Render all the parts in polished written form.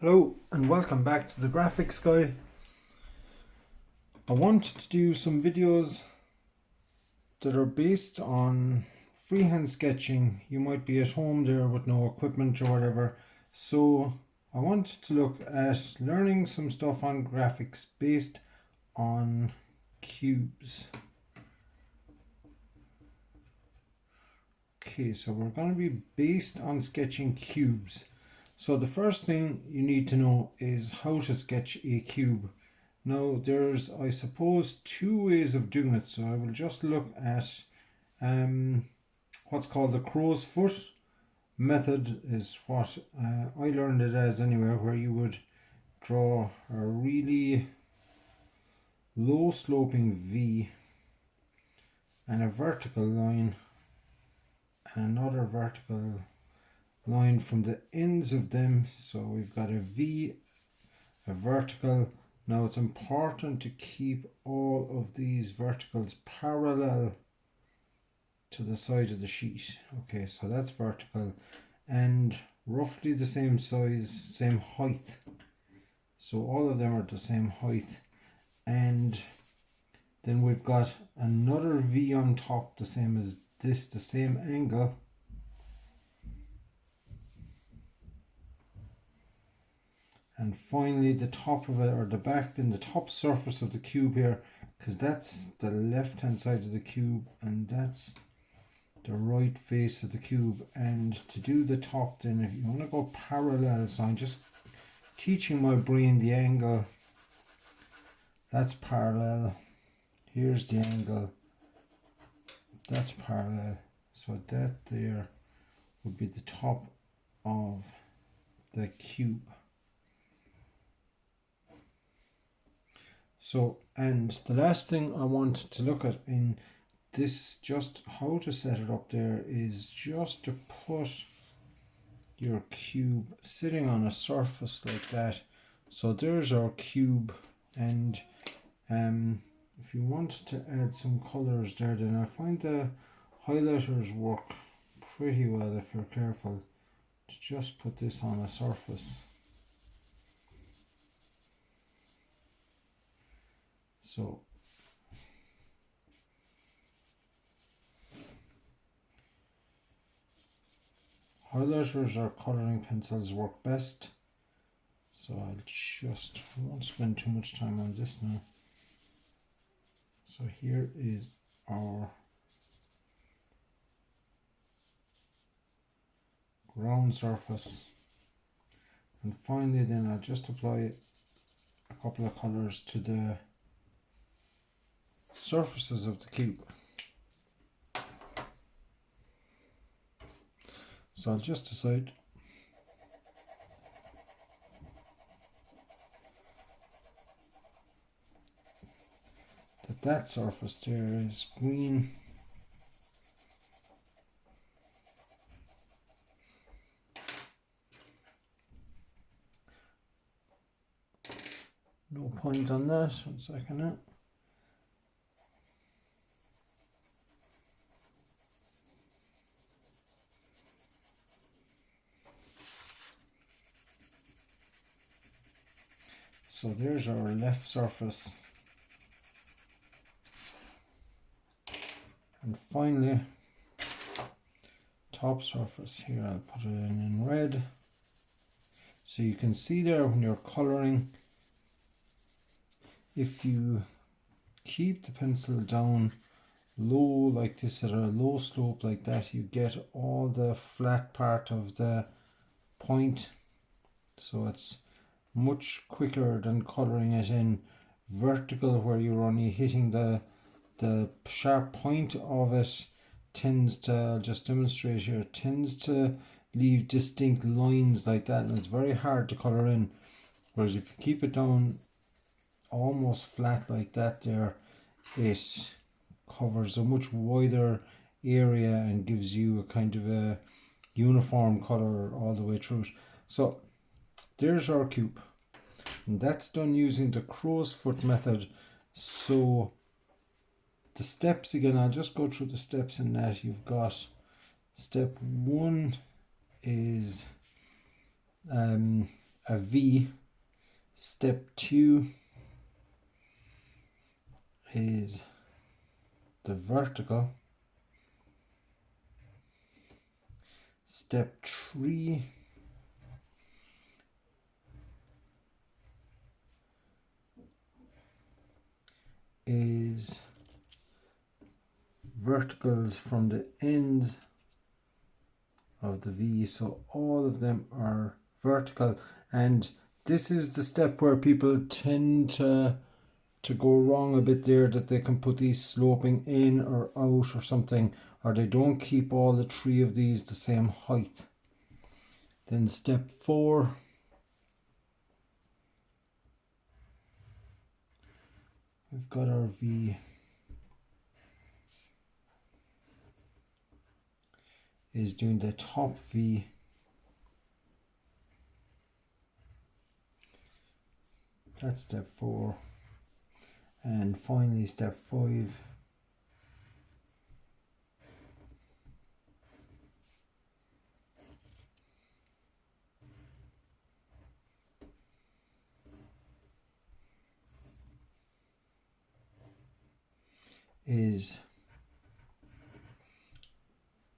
Hello and welcome back to the graphics guy. I want to do some videos that are based on freehand sketching. You might be at home there with no equipment or whatever, so I want to look at learning some stuff on graphics based on cubes. Okay, so we're going to be based on sketching cubes. So the first thing you need to know is how to sketch a cube. Now there's, I suppose, two ways of doing it. So I will just look at what's called the crow's foot method is what I learned it as anyway, where you would draw a really low sloping V and a vertical line and another vertical line from the ends of them. So we've got a V, a vertical. Now it's important to keep all of these verticals parallel to the side of the sheet. Okay, so that's vertical and roughly the same size, same height. So all of them are the same height, and then we've got another V on top, the same as this, the same angle. And finally the top of it, or the back, then the top surface of the cube here, because that's the left hand side of the cube and that's the right face of the cube. And to do the top, then if you want to go parallel, so I'm just teaching my brain the angle. That's parallel. Here's the angle. That's parallel. So that there would be the top of the cube. So, and the last thing I want to look at in this, just how to set it up there, is just to put your cube sitting on a surface like that. So there's our cube, and if you want to add some colors there, then I find the highlighters work pretty well if you're careful to just put this on a surface. So highlighters or colouring pencils work best. So I'll just, I won't spend too much time on this now. So here is our ground surface. And finally then I'll just apply a couple of colours to the surfaces of the cube. So I'll just decide that that surface there is green, no point on that, 1 second now. So there's our left surface. And finally, top surface here, I'll put it in red. So you can see there when you're colouring, if you keep the pencil down low like this at a low slope like that, you get all the flat part of the point. So it's much quicker than colouring it in vertical, where you're only hitting the sharp point of it. Tends to, I'll just demonstrate here, tends to leave distinct lines like that, and it's very hard to colour in. Whereas if you keep it down almost flat like that there, it covers a much wider area and gives you a kind of a uniform colour all the way through it. So there's our cube, and that's done using the crow's foot method. So the steps again, I'll just go through the steps in that. You've got step 1 is a V. Step 2 is the vertical. Step 3 is verticals from the ends of the V, so all of them are vertical. And this is the step where people tend to go wrong a bit there, that they can put these sloping in or out or something, or they don't keep all the 3 of these the same height. Then step 4 we've got our V is doing the top V. That's step 4. And finally step 5 is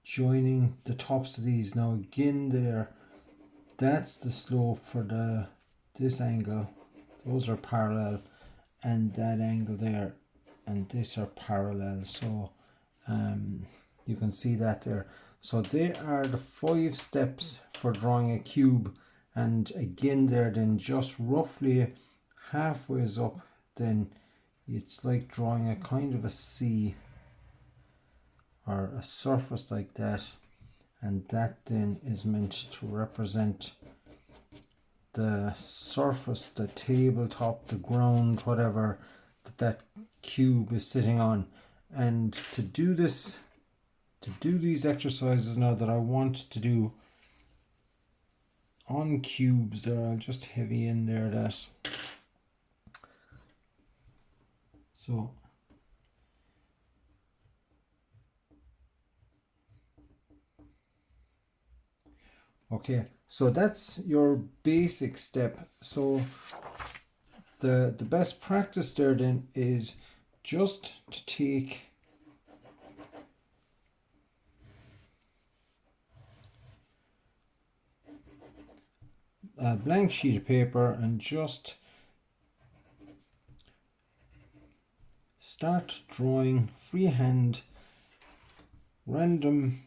joining the tops of these. Now again there, that's the slope for this angle, those are parallel, and that angle there and this are parallel, so you can see that there. So they are the 5 steps for drawing a cube, and again there, then just roughly halfway up, then it's like drawing a kind of a C or a surface like that, and that then is meant to represent the surface, the tabletop, the ground, whatever that cube is sitting on. And to do this, to do these exercises now that I want to do on cubes there, I'll just heavy in there that. So okay, so that's your basic step. So the best practice there then is just to take a blank sheet of paper and just start drawing freehand random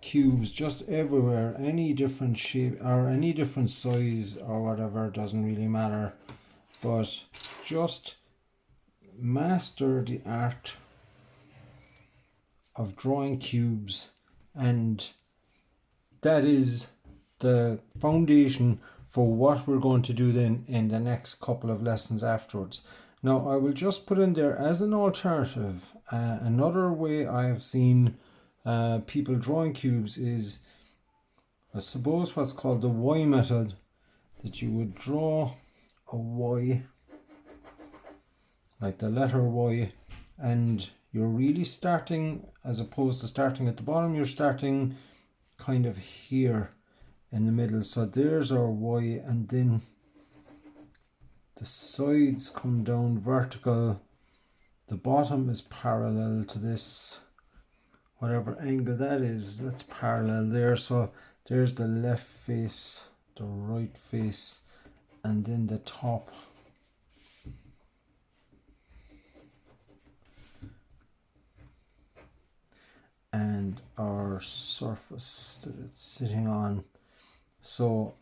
cubes just everywhere, any different shape or any different size or whatever, doesn't really matter, but just master the art of drawing cubes, and that is the foundation for what we're going to do then in the next couple of lessons afterwards. Now I will just put in there as an alternative, another way I have seen people drawing cubes is, I suppose, what's called the Y method, that you would draw a Y like the letter Y, and you're really starting, as opposed to starting at the bottom, you're starting kind of here in the middle. So there's our Y, and then the sides come down vertical, the bottom is parallel to this, whatever angle that is, that's parallel there. So there's the left face, the right face, and then the top. And our surface that it's sitting on. So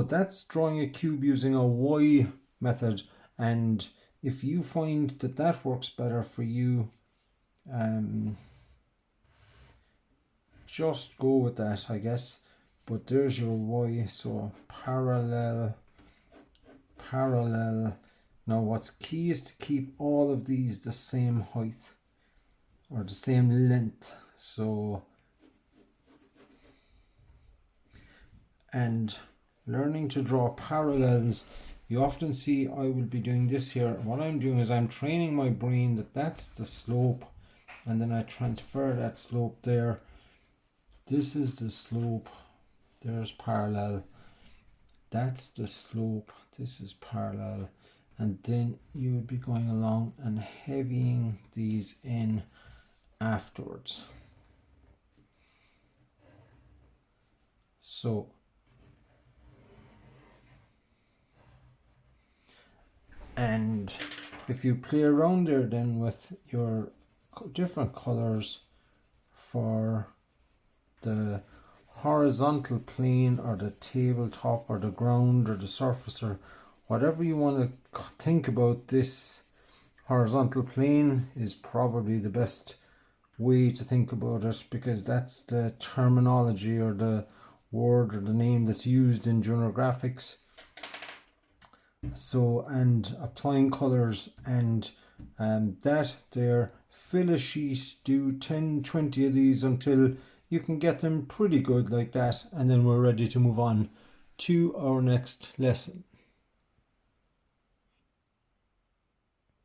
that's drawing a cube using a Y method, and if you find that that works better for you, just go with that, I guess. But there's your Y, so parallel, parallel. Now what's key is to keep all of these the same height or the same length. So, and learning to draw parallels, you often see I will be doing this here. What I'm doing is I'm training my brain that that's the slope, and then I transfer that slope there, this is the slope, there's parallel, that's the slope, this is parallel, and then you would be going along and heavying these in afterwards. So and if you play around there then with your different colors for the horizontal plane or the tabletop or the ground or the surface or whatever you want to think about, this horizontal plane is probably the best way to think about it, because that's the terminology or the word or the name that's used in junior graphics. So, and applying colors and that there, fill a sheet, do 10-20 of these until you can get them pretty good like that, and then we're ready to move on to our next lesson.